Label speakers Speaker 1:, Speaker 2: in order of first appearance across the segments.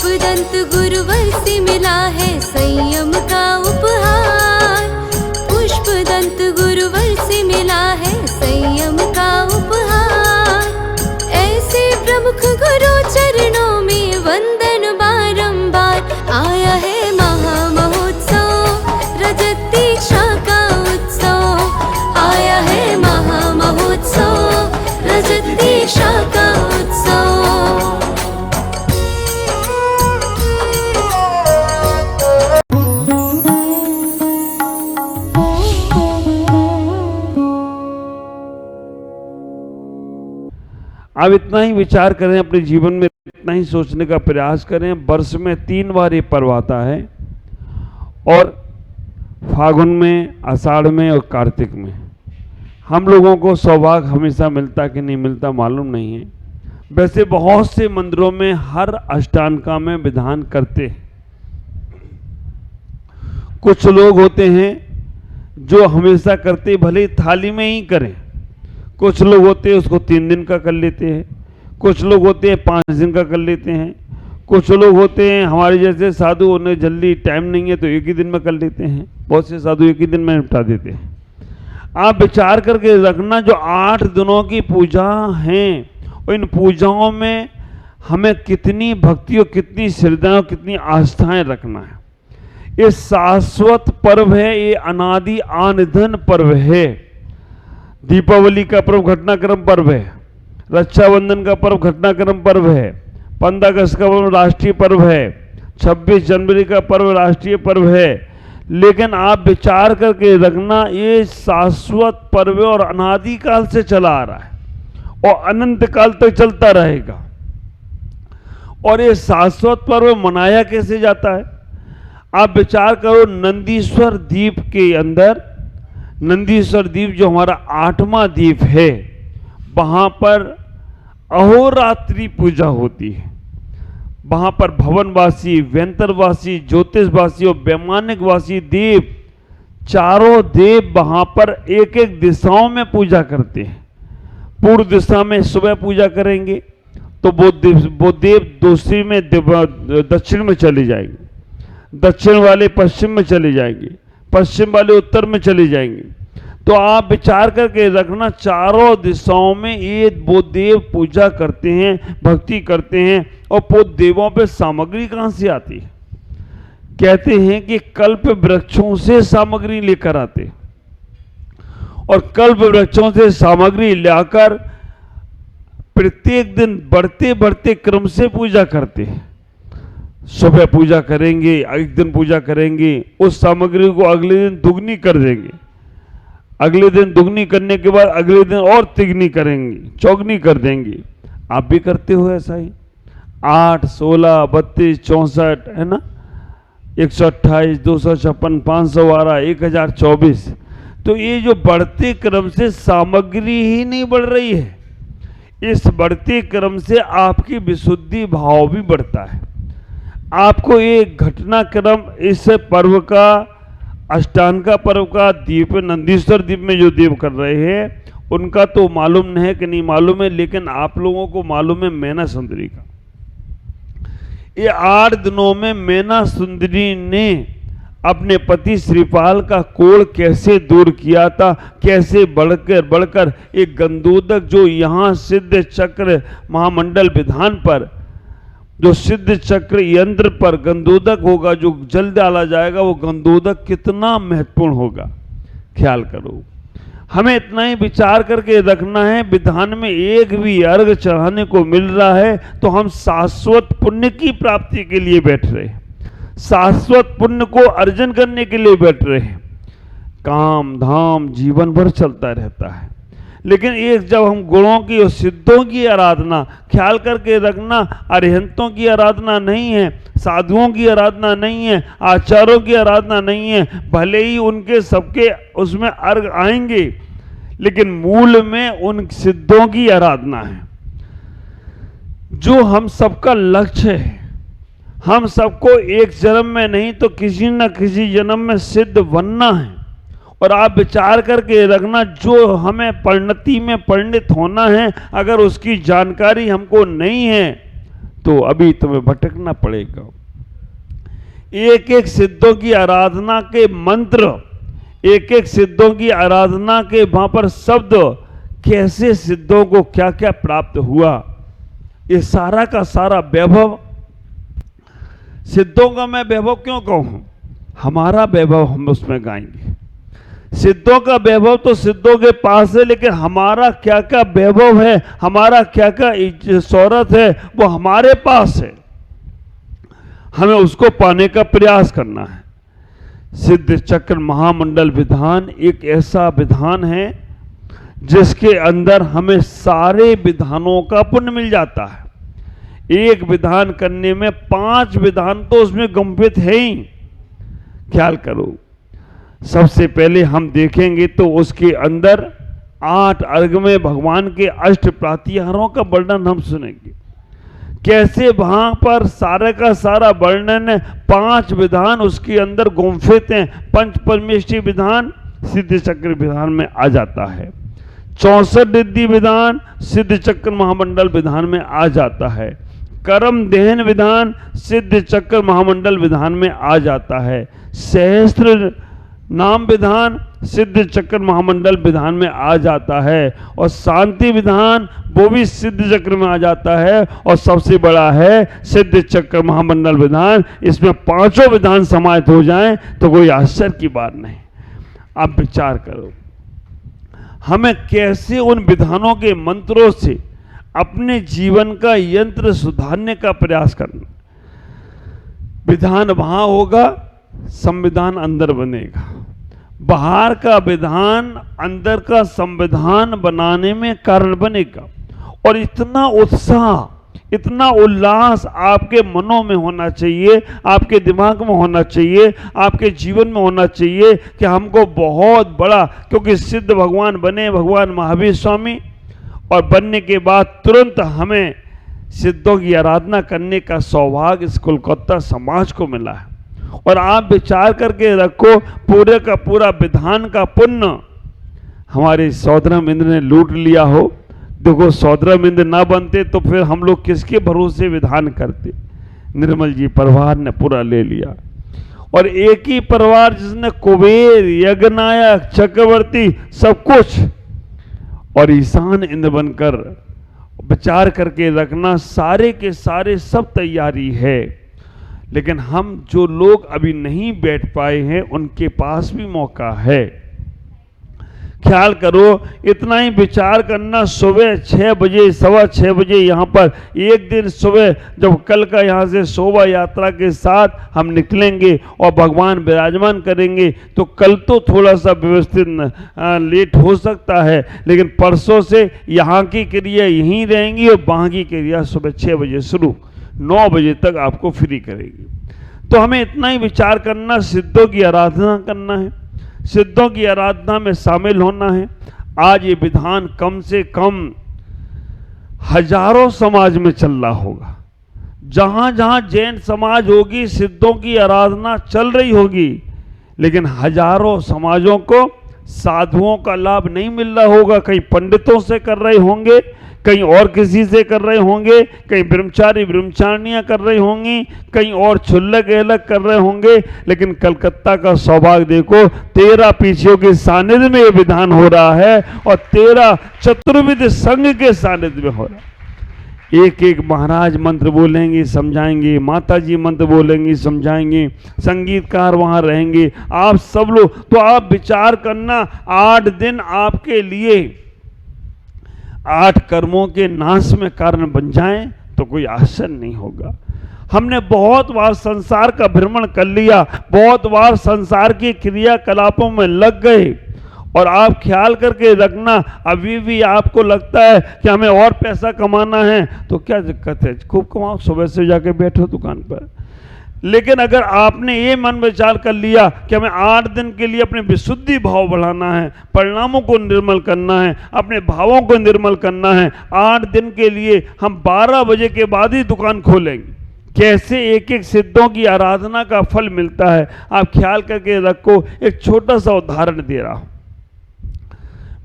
Speaker 1: पुष्पदंत गुरुवर से मिला है संयम का उपहार। पुष्पदंत गुरुवर से मिला है संयम का उपहार। ऐसे प्रमुख गुरु चरणों में वंदन बारंबार। आया है महामहोत्सव, रजत दीक्षा का उत्सव। आया है महामहोत्सव, रजत दीक्षा का उत्सव।
Speaker 2: आप इतना ही विचार करें, अपने जीवन में इतना ही सोचने का प्रयास करें। वर्ष में 3 बार ये पर्व आता है, और फागुन में, आषाढ़ में और कार्तिक में। हम लोगों को सौभाग्य हमेशा मिलता कि नहीं मिलता मालूम नहीं है। वैसे बहुत से मंदिरों में हर अष्टांगा में विधान करते हैं। कुछ लोग होते हैं जो हमेशा करते, भले थाली में ही करें। कुछ लोग होते हैं उसको 3 दिन का कर लेते हैं, कुछ लोग होते हैं 5 दिन का कर लेते हैं, कुछ लोग होते हैं हमारे जैसे साधु, उन्हें जल्दी टाइम नहीं है तो 1 ही दिन में कर लेते हैं। बहुत से साधु 1 ही दिन में निपटा देते हैं। आप विचार करके रखना, जो 8 दिनों की पूजा हैं, इन पूजाओं में हमें कितनी भक्ति और कितनी श्रद्धा और कितनी आस्थाएं रखना है। ये शाश्वत पर्व है, ये अनादि आनिधन पर्व है। दीपावली का पर्व घटनाक्रम पर्व है, रक्षाबंधन का पर्व घटनाक्रम पर्व है, 15 अगस्त का पर्व राष्ट्रीय पर्व है, 26 जनवरी का पर्व राष्ट्रीय पर्व है। लेकिन आप विचार करके रखना, ये शाश्वत पर्व और अनादिकाल से चला आ रहा है और अनंत काल तक चलता रहेगा। और ये शाश्वत पर्व मनाया कैसे जाता है? आप विचार करो, नंदीश्वर द्वीप के अंदर, नंदीश्वर द्वीप जो हमारा 8वां द्वीप है, वहां पर अहोरात्रि पूजा होती है। वहां पर भवनवासी, व्यंतरवासी, ज्योतिषवासी और वैमानिकवासी देव, चारों देव वहां पर एक एक दिशाओं में पूजा करते हैं। पूर्व दिशा में सुबह पूजा करेंगे तो वो देव दूसरी में दक्षिण में चले जाएंगे, दक्षिण वाले पश्चिम में चले जाएंगे, पश्चिम वाले उत्तर में चले जाएंगे। तो आप विचार करके रखना, चारों दिशाओं में ये वो देव पूजा करते हैं, भक्ति करते हैं। और वो देवों पे सामग्री कहाँ से आती है? कहते हैं कि कल्प वृक्षों से सामग्री लेकर आते, और कल्प वृक्षों से सामग्री लाकर प्रत्येक दिन बढ़ते बढ़ते क्रम से पूजा करते हैं। सुबह पूजा करेंगे, एक दिन पूजा करेंगे, उस सामग्री को अगले दिन दुगनी कर देंगे, अगले दिन दुगनी करने के बाद अगले दिन और तिगनी करेंगे, चौगनी कर देंगे। आप भी करते हो ऐसा ही? 8, 16, 32, 64 है ना, 128, 256, 512, 1024। तो ये जो बढ़ते क्रम से सामग्री ही नहीं बढ़ रही है, इस बढ़ते क्रम से आपकी विशुद्धि भाव भी बढ़ता है। आपको ये घटनाक्रम इस पर्व का, अष्टांगा पर्व का, द्वीप नंदीश्वर द्वीप में जो देव कर रहे हैं उनका तो मालूम नहीं है कि नहीं मालूम है, लेकिन आप लोगों को मालूम है मैना सुंदरी का। ये 8 दिनों में मैना सुंदरी ने अपने पति श्रीपाल का कोढ़ कैसे दूर किया था, कैसे बढ़कर एक गंधोदक, जो यहाँ सिद्ध चक्र महामंडल विधान पर, जो सिद्ध चक्र यंत्र पर गंधोदक होगा, जो जल डाला जाएगा, वो गंधोदक कितना महत्वपूर्ण होगा, ख्याल करो। हमें इतना ही विचार करके रखना है, विधान में एक भी अर्घ चढ़ाने को मिल रहा है तो हम शाश्वत पुण्य की प्राप्ति के लिए बैठ रहे हैं, शाश्वत पुण्य को अर्जन करने के लिए बैठ रहे हैं। काम धाम जीवन भर चलता रहता है, लेकिन एक जब हम गुणों की और सिद्धों की आराधना, ख्याल करके रखना, अरिहंतों की आराधना नहीं है, साधुओं की आराधना नहीं है, आचार्यों की आराधना नहीं है। भले ही उनके सबके उसमें अर्घ आएंगे, लेकिन मूल में उन सिद्धों की आराधना है, जो हम सबका लक्ष्य है। हम सबको एक जन्म में नहीं तो किसी न किसी जन्म में सिद्ध बनना है। और आप विचार करके रखना, जो हमें परिणति में परिणित होना है, अगर उसकी जानकारी हमको नहीं है तो अभी तुम्हें भटकना पड़ेगा। एक एक सिद्धों की आराधना के मंत्र, एक एक सिद्धों की आराधना के वहां पर शब्द, कैसे सिद्धों को क्या क्या प्राप्त हुआ, ये सारा का सारा वैभव, सिद्धों का मैं वैभव क्यों कहूं, हमारा वैभव हम उसमें गाएंगे। सिद्धों का वैभव तो सिद्धों के पास है, लेकिन हमारा क्या क्या वैभव है, हमारा क्या क्या शौहरत है, वो हमारे पास है। हमें उसको पाने का प्रयास करना है। सिद्ध चक्र महामंडल विधान एक ऐसा विधान है जिसके अंदर हमें सारे विधानों का पुण्य मिल जाता है। एक विधान करने में 5 विधान तो उसमें गंभित है ही। ख्याल करो, सबसे पहले हम देखेंगे तो उसके अंदर 8 अर्घ में भगवान के अष्ट प्रातिहारों का वर्णन हम सुनेंगे। कैसे वहां पर सारे का सारा वर्णन 5 विधान उसके अंदर गुंफित हैं। पंच परमेष्ठी विधान सिद्ध चक्र विधान में आ जाता है। 64 रिद्धि विधान सिद्ध चक्र महामंडल विधान में आ जाता है। कर्म देहन विधान सिद्ध चक्र महामंडल विधान में आ जाता है। सहस्त्र नाम विधान सिद्ध चक्र महामंडल विधान में आ जाता है। और शांति विधान वो भी सिद्ध चक्र में आ जाता है। और सबसे बड़ा है सिद्ध चक्र महामंडल विधान। इसमें 5 विधान समाहित हो जाएं तो कोई आश्चर्य की बात नहीं। आप विचार करो, हमें कैसे उन विधानों के मंत्रों से अपने जीवन का यंत्र सुधारने का प्रयास करना। विधान वहां होगा, संविधान अंदर बनेगा। बाहर का विधान अंदर का संविधान बनाने में कारण बनेगा। और इतना उत्साह, इतना उल्लास आपके मनों में होना चाहिए, आपके दिमाग में होना चाहिए, आपके जीवन में होना चाहिए कि हमको बहुत बड़ा, क्योंकि सिद्ध भगवान बने भगवान महावीर स्वामी, और बनने के बाद तुरंत हमें सिद्धों की आराधना करने का सौभाग्य इस कोलकाता समाज को मिला है। और आप विचार करके रखो, पूरे का पूरा विधान का पुण्य हमारे सौदरम इंद्र ने लूट लिया हो। देखो, सौदरम इंद्र ना बनते तो फिर हम लोग किसके भरोसे विधान करते। निर्मल जी परिवार ने पूरा ले लिया। और एक ही परिवार जिसने कुबेर, यज्ञनायक, चक्रवर्ती सब कुछ, और ईशान इंद्र बनकर विचार करके रखना, सारे के सारे सब तैयारी है। लेकिन हम जो लोग अभी नहीं बैठ पाए हैं उनके पास भी मौका है। ख्याल करो, इतना ही विचार करना। सुबह 6 बजे, 6:15 बजे यहाँ पर एक दिन सुबह जब कल का यहाँ से शोभा यात्रा के साथ हम निकलेंगे और भगवान विराजमान करेंगे, तो कल तो थोड़ा सा व्यवस्थित लेट हो सकता है, लेकिन परसों से यहाँ की क्रिया यहीं रहेंगी और वहाँ की क्रिया सुबह 6 बजे शुरू, 9 बजे तक आपको फ्री करेगी। तो हमें इतना ही विचार करना, सिद्धों की आराधना करना है, सिद्धों की आराधना में शामिल होना है। आज ये विधान कम से कम हजारों समाज में चल रहा होगा। जहां जहां जैन समाज होगी, सिद्धों की आराधना चल रही होगी, लेकिन हजारों समाजों को साधुओं का लाभ नहीं मिल रहा होगा। कहीं पंडितों से कर रहे होंगे, कहीं और किसी से कर रहे होंगे, कहीं ब्रह्मचारी ब्रह्मचारिणियां कर रही होंगी, कहीं और छुल्लक अलग कर रहे होंगे। लेकिन कलकत्ता का सौभाग्य देखो, 13 पीछियों के सानिध्य में ये विधान हो रहा है और 13 चतुर्विध संघ के सानिध्य में हो रहा है। एक एक महाराज मंत्र बोलेंगे, समझाएंगे, माता जी मंत्र बोलेंगी, समझाएंगे, संगीतकार वहां रहेंगे, आप सब लोग। तो आप विचार करना, 8 दिन आपके लिए 8 कर्मों के नाश में कारण बन जाएं तो कोई आश्चर्य नहीं होगा। हमने बहुत बार संसार का भ्रमण कर लिया, बहुत बार संसार की क्रियाकलापों में लग गए, और आप ख्याल करके रखना, अभी भी आपको लगता है कि हमें और पैसा कमाना है, तो क्या दिक्कत है, खूब कमाओ, सुबह से जाके बैठो दुकान पर। लेकिन अगर आपने ये मन विचार कर लिया कि हमें 8 दिन के लिए अपने विशुद्धि भाव बढ़ाना है, परिणामों को निर्मल करना है, अपने भावों को निर्मल करना है, 8 दिन के लिए हम 12 बजे के बाद ही दुकान खोलेंगे। कैसे एक एक सिद्धों की आराधना का फल मिलता है, आप ख्याल करके रखो। एक छोटा सा उदाहरण दे रहा हूं।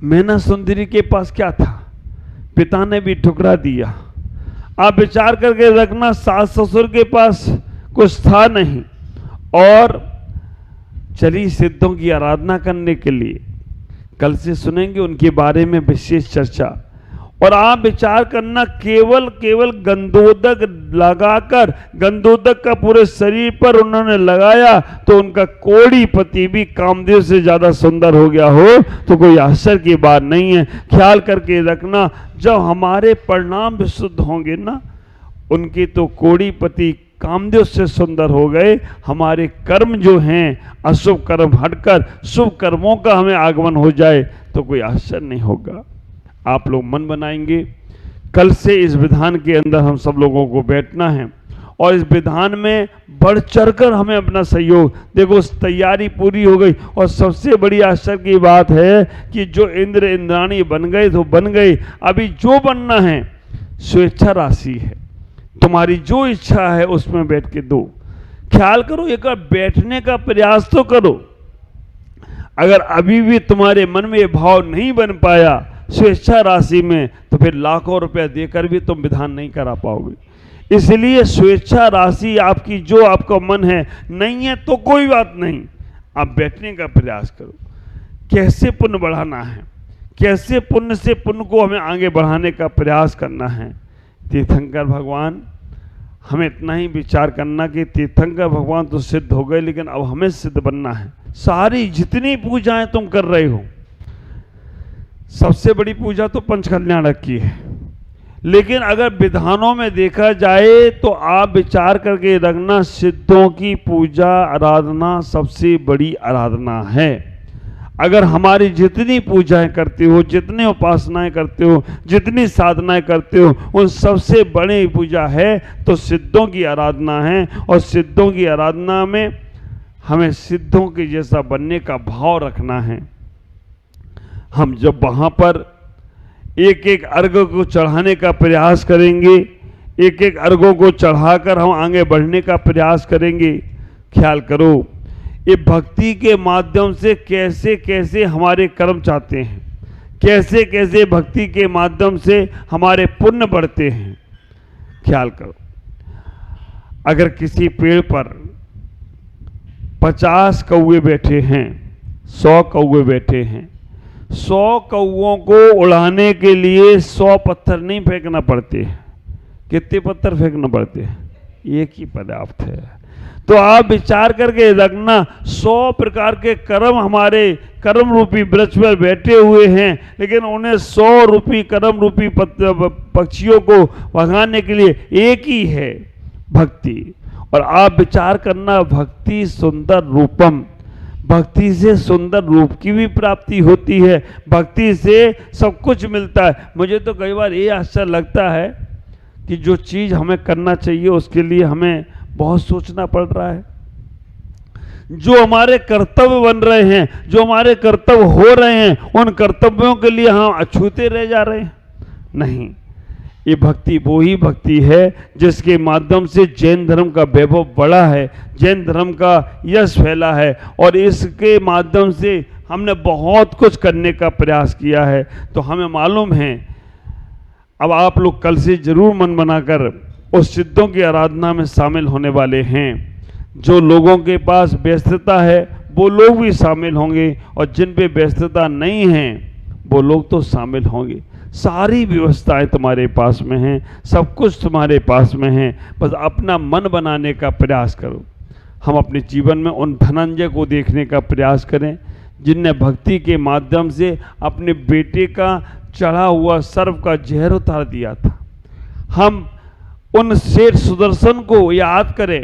Speaker 2: मैना सुंदरी के पास क्या था, पिता ने भी ठुकरा दिया। आप विचार करके रखना, सास ससुर के पास कुछ था नहीं और चली सिद्धों की आराधना करने के लिए। कल से सुनेंगे उनके बारे में विशेष चर्चा। और आप विचार करना, केवल गंधोदक लगाकर, गंधोदक का पूरे शरीर पर उन्होंने लगाया तो उनका कोढ़ीपति भी कामदेव से ज्यादा सुंदर हो गया हो तो कोई आश्चर्य की बात नहीं है। ख्याल करके रखना, जब हमारे परिणाम विशुद्ध होंगे ना, उनके तो कोढ़ीपति कामदेव से सुंदर हो गए। हमारे कर्म जो हैं, अशुभ कर्म हटकर शुभ कर्मों का हमें आगमन हो जाए तो कोई आश्चर्य नहीं होगा। आप लोग मन बनाएंगे, कल से इस विधान के अंदर हम सब लोगों को बैठना है और इस विधान में बढ़ चढ़कर हमें अपना सहयोग, देखो तैयारी पूरी हो गई। और सबसे बड़ी आश्चर्य की बात है कि जो इंद्र इंद्राणी बन गए तो बन गए, अभी जो बनना है स्वेच्छा राशि है, तुम्हारी जो इच्छा है उसमें बैठ के दो। ख्याल करो, एक बार बैठने का प्रयास तो करो। अगर अभी भी तुम्हारे मन में ये भाव नहीं बन पाया स्वेच्छा राशि में, तो फिर लाखों रुपया देकर भी तुम विधान नहीं करा पाओगे। इसलिए स्वेच्छा राशि आपकी, जो आपका मन है, नहीं है तो कोई बात नहीं, आप बैठने का प्रयास करो। कैसे पुण्य बढ़ाना है, कैसे पुण्य से पुण्य को हमें आगे बढ़ाने का प्रयास करना है। तीर्थंकर भगवान, हमें इतना ही विचार करना कि तीर्थंकर भगवान तो सिद्ध हो गए, लेकिन अब हमें सिद्ध बनना है। सारी जितनी पूजाएं तुम कर रहे हो, सबसे बड़ी पूजा तो पंच कल्याणक की है, लेकिन अगर विधानों में देखा जाए तो आप विचार करके रखना, सिद्धों की पूजा आराधना सबसे बड़ी आराधना है। अगर हमारी जितनी पूजाएं करते हो, जितनी उपासनाएं करते हो, जितनी साधनाएं करते हो, उन सबसे बड़ी पूजा है तो सिद्धों की आराधना है। और सिद्धों की आराधना में हमें सिद्धों के जैसा बनने का भाव रखना है। हम जब वहाँ पर एक एक अर्घ को चढ़ाने का प्रयास करेंगे, एक एक अर्घों को चढ़ाकर हम आगे बढ़ने का प्रयास करेंगे। ख्याल करो, ये भक्ति के माध्यम से कैसे कैसे हमारे कर्म चाहते हैं, कैसे कैसे भक्ति के माध्यम से हमारे पुण्य बढ़ते हैं। ख्याल करो, अगर किसी पेड़ पर 50 कौवे बैठे हैं, 100 कौवे बैठे हैं, 100 कौवों को उड़ाने के लिए 100 पत्थर नहीं फेंकना पड़ते हैं। कितने पत्थर फेंकना पड़ते हैं? एक ही पर्याप्त है। तो आप विचार करके रखना, 100 प्रकार के कर्म हमारे कर्म रूपी वृक्ष पर बैठे हुए हैं, लेकिन उन्हें 100 रूपी कर्म रूपी पक्षियों को भगाने के लिए एक ही है, भक्ति। और आप विचार करना, भक्ति सुंदर रूपम, भक्ति से सुंदर रूप की भी प्राप्ति होती है, भक्ति से सब कुछ मिलता है। मुझे तो कई बार ये आश्चर्य लगता है कि जो चीज़ हमें करना चाहिए उसके लिए हमें बहुत सोचना पड़ रहा है। जो हमारे कर्तव्य बन रहे हैं, जो हमारे कर्तव्य हो रहे हैं, उन कर्तव्यों के लिए हम अछूते रह जा रहे हैं। नहीं, ये भक्ति वो ही भक्ति है जिसके माध्यम से जैन धर्म का वैभव बढ़ा है, जैन धर्म का यश फैला है, और इसके माध्यम से हमने बहुत कुछ करने का प्रयास किया है। तो हमें मालूम है, अब आप लोग कल से जरूर मन बनाकर उस सिद्धों की आराधना में शामिल होने वाले हैं। जो लोगों के पास व्यस्तता है वो लोग भी शामिल होंगे, और जिन पे व्यस्तता नहीं है वो लोग तो शामिल होंगे। सारी व्यवस्थाएं तुम्हारे पास में हैं, सब कुछ तुम्हारे पास में है, बस अपना मन बनाने का प्रयास करो। हम अपने जीवन में उन धनंजय को देखने का प्रयास करें जिनने भक्ति के माध्यम से अपने बेटे का चढ़ा हुआ सर्प का जहर उतार दिया था। हम उन सेठ सुदर्शन को याद करें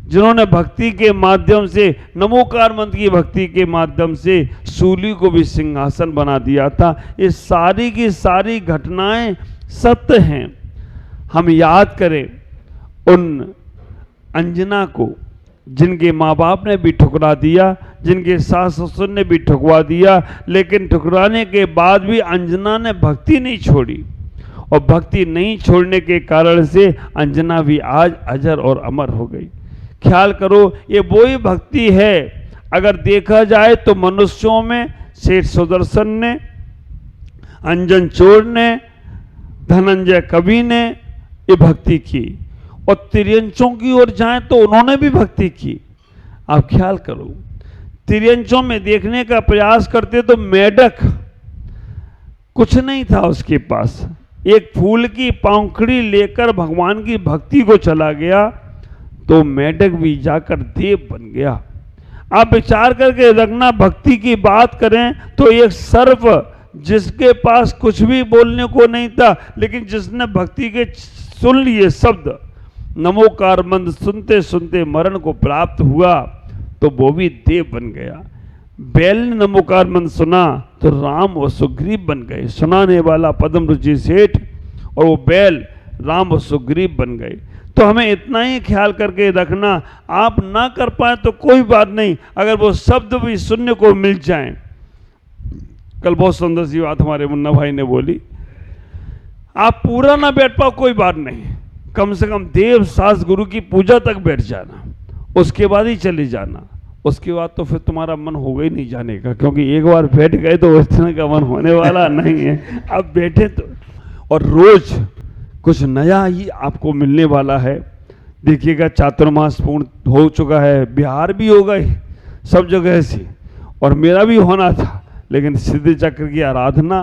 Speaker 2: जिन्होंने भक्ति के माध्यम से, नमोकार मंत्र की भक्ति के माध्यम से सूली को भी सिंहासन बना दिया था। ये सारी की सारी घटनाएं सत्य हैं। हम याद करें उन अंजना को जिनके माँ बाप ने भी ठुकरा दिया, जिनके सास ससुर ने भी ठुकरा दिया, लेकिन ठुकराने के बाद भी अंजना ने भक्ति नहीं छोड़ी, और भक्ति नहीं छोड़ने के कारण से अंजना भी आज अजर और अमर हो गई। ख्याल करो, ये वो ही भक्ति है। अगर देखा जाए तो मनुष्यों में सेठ सुदर्शन ने, अंजन चोर ने, धनंजय कवि ने, ये भक्ति की, और तिर्यंचों की ओर जाएं तो उन्होंने भी भक्ति की। आप ख्याल करो, तिर्यंचों में देखने का प्रयास करते तो मेढक कुछ नहीं था उसके पास, एक फूल की पंखुड़ी लेकर भगवान की भक्ति को चला गया तो मेढक भी जाकर देव बन गया। आप विचार करके रखना, भक्ति की बात करें तो एक सर्प जिसके पास कुछ भी बोलने को नहीं था, लेकिन जिसने भक्ति के सुन लिए शब्द, नमोकार मंत्र सुनते सुनते मरण को प्राप्त हुआ, तो वो भी देव बन गया। बैल ने नमोकार मंत्र सुना तो राम और सुग्रीव बन गए, सुनाने वाला पद्म रुचि सेठ और वो बैल राम और सुग्रीव बन गए। तो हमें इतना ही ख्याल करके रखना, आप ना कर पाए तो कोई बात नहीं, अगर वो शब्द भी सुनने को मिल जाएं। कल बहुत सुंदर सी बात हमारे मुन्ना भाई ने बोली, आप पूरा ना बैठ पाओ कोई बात नहीं, कम से कम देव शास्त्र गुरु की पूजा तक बैठ जाना, उसके बाद ही चले जाना। उसके बाद तो फिर तुम्हारा मन होगा ही नहीं जाने का, क्योंकि एक बार बैठ गए तो उस तरह का मन होने वाला नहीं है। अब बैठे तो, और रोज कुछ नया ही आपको मिलने वाला है। देखिएगा चातुर्मास पूर्ण हो चुका है, बिहार भी हो गए सब जगह से, और मेरा भी होना था, लेकिन सिद्ध चक्र की आराधना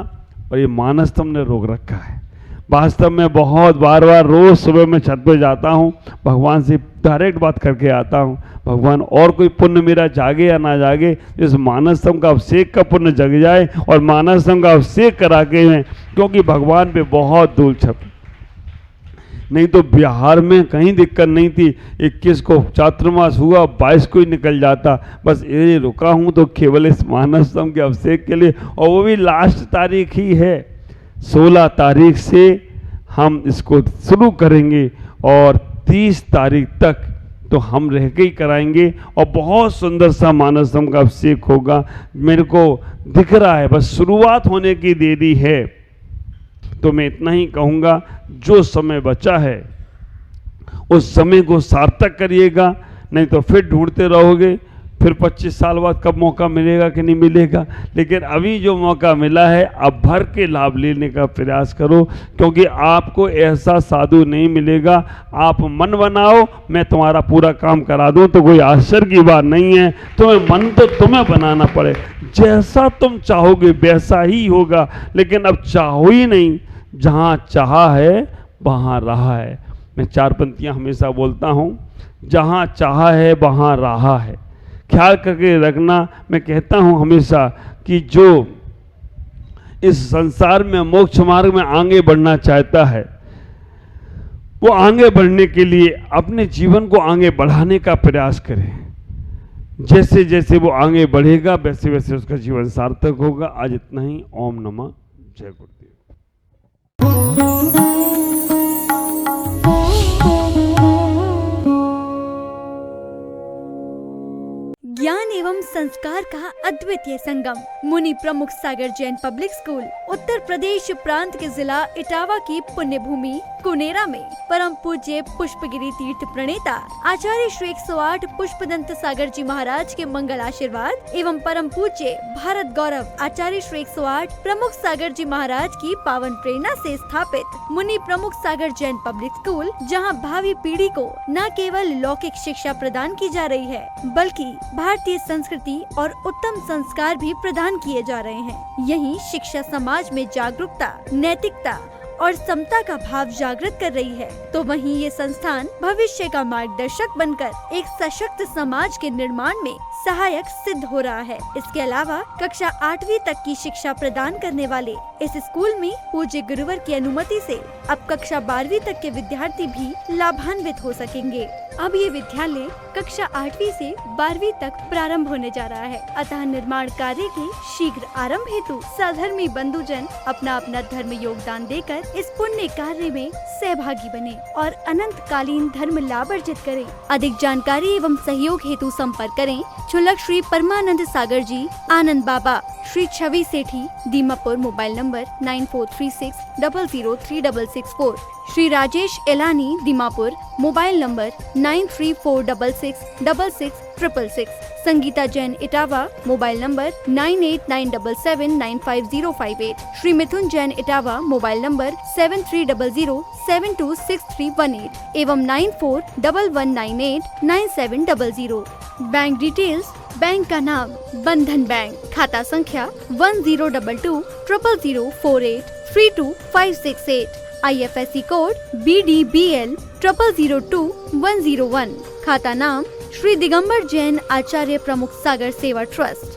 Speaker 2: और ये मानस तुमने रोक रखा है। वास्तव में बहुत बार रोज सुबह मैं छत पे जाता हूँ, भगवान से डायरेक्ट बात करके आता हूँ, भगवान और कोई पुण्य मेरा जागे या ना जागे, इस मानसतम का अभिषेक का पुण्य जग जाए और मानसतम का अभिषेक करा के हैं, क्योंकि भगवान पे बहुत धूल छप। नहीं तो बिहार में कहीं दिक्कत नहीं थी, 21 को चातुर्मास हुआ, 22 को ही निकल जाता। बस ये रुका हूँ तो केवल इस मानसतम के अभिषेक के लिए, और वो भी लास्ट तारीख ही है, 16 तारीख से हम इसको शुरू करेंगे और 30 तारीख तक तो हम रह के ही कराएंगे, और बहुत सुंदर सा मानसतम का अभिषेक होगा। मेरे को दिख रहा है बस शुरुआत होने की देरी है। तो मैं इतना ही कहूँगा, जो समय बचा है उस समय को सार्थक करिएगा, नहीं तो फिर ढूंढते रहोगे, फिर 25 साल बाद कब मौका मिलेगा कि नहीं मिलेगा। लेकिन अभी जो मौका मिला है, अब भर के लाभ लेने का प्रयास करो, क्योंकि आपको ऐसा साधु नहीं मिलेगा। आप मन बनाओ, मैं तुम्हारा पूरा काम करा दूं, तो कोई आश्चर्य की बात नहीं है। तुम्हें मन तो तुम्हें बनाना पड़े, जैसा तुम चाहोगे वैसा ही होगा। लेकिन अब चाहो ही नहीं, जहाँ चाहा है वहाँ रहा है। मैं 4 पंक्तियाँ हमेशा बोलता हूँ, जहाँ चाहा है वहाँ रहा है। ख्याल करके रखना। मैं कहता हूँ हमेशा कि जो इस संसार में मोक्ष मार्ग में आगे बढ़ना चाहता है, वो आगे बढ़ने के लिए अपने जीवन को आगे बढ़ाने का प्रयास करे। जैसे जैसे वो आगे बढ़ेगा वैसे वैसे उसका जीवन सार्थक होगा। आज इतना ही। ओम नमः जय गुरुदेव।
Speaker 3: ज्ञान एवं संस्कार का अद्वितीय संगम, मुनि प्रमुख सागर जैन पब्लिक स्कूल उत्तर प्रदेश प्रांत के जिला इटावा की पुण्य भूमि कुनेरा में परम पूज्य पुष्पगिरी तीर्थ प्रणेता आचार्य श्री 108 पुष्पदंत सागर जी महाराज के मंगल आशीर्वाद एवं परम पूज्य भारत गौरव आचार्य श्री 108 प्रमुख सागर जी महाराज की पावन प्रेरणा से स्थापित मुनि प्रमुख सागर जैन पब्लिक स्कूल, जहां भावी पीढ़ी को न केवल लौकिक शिक्षा प्रदान की जा रही है, बल्कि भारतीय संस्कृति और उत्तम संस्कार भी प्रदान किए जा रहे हैं। यही शिक्षा समाज में जागरूकता, नैतिकता और समता का भाव जागृत कर रही है, तो वहीं ये संस्थान भविष्य का मार्गदर्शक बनकर एक सशक्त समाज के निर्माण में सहायक सिद्ध हो रहा है। इसके अलावा कक्षा 8वीं तक की शिक्षा प्रदान करने वाले इस स्कूल में पूज्य गुरुवर की अनुमति से अब कक्षा 12वीं तक के विद्यार्थी भी लाभान्वित हो सकेंगे। अब ये विद्यालय कक्षा 8वीं से 12वीं तक प्रारंभ होने जा रहा है, अतः निर्माण कार्य के शीघ्र आरंभ हेतु सधर्मी बंधुजन अपना अपना धर्म योगदान देकर इस पुण्य कार्य में सहभागी बने और अनंत कालीन धर्म लाभ अर्जित करें। अधिक जानकारी एवं सहयोग हेतु संपर्क करें छुलक Shri Paramanand Sagar ji, Anand Baba, Shri Chhavi Sethi, Dimapur. Mobile number 9436003664। Shri Rajesh Elani Dimapur, mobile number 9346666666। Sangeeta Jain Etawah, mobile number 9897795058। Shri Mithun Jain Etawah, mobile number 7300726318 एवं 9411989700। बैंक डिटेल्स, बैंक का नाम बंधन बैंक, खाता संख्या 1022000048325668, IFSC कोड BDBL 002101। खाता नाम श्री दिगंबर जैन आचार्य प्रमुख सागर सेवा ट्रस्ट।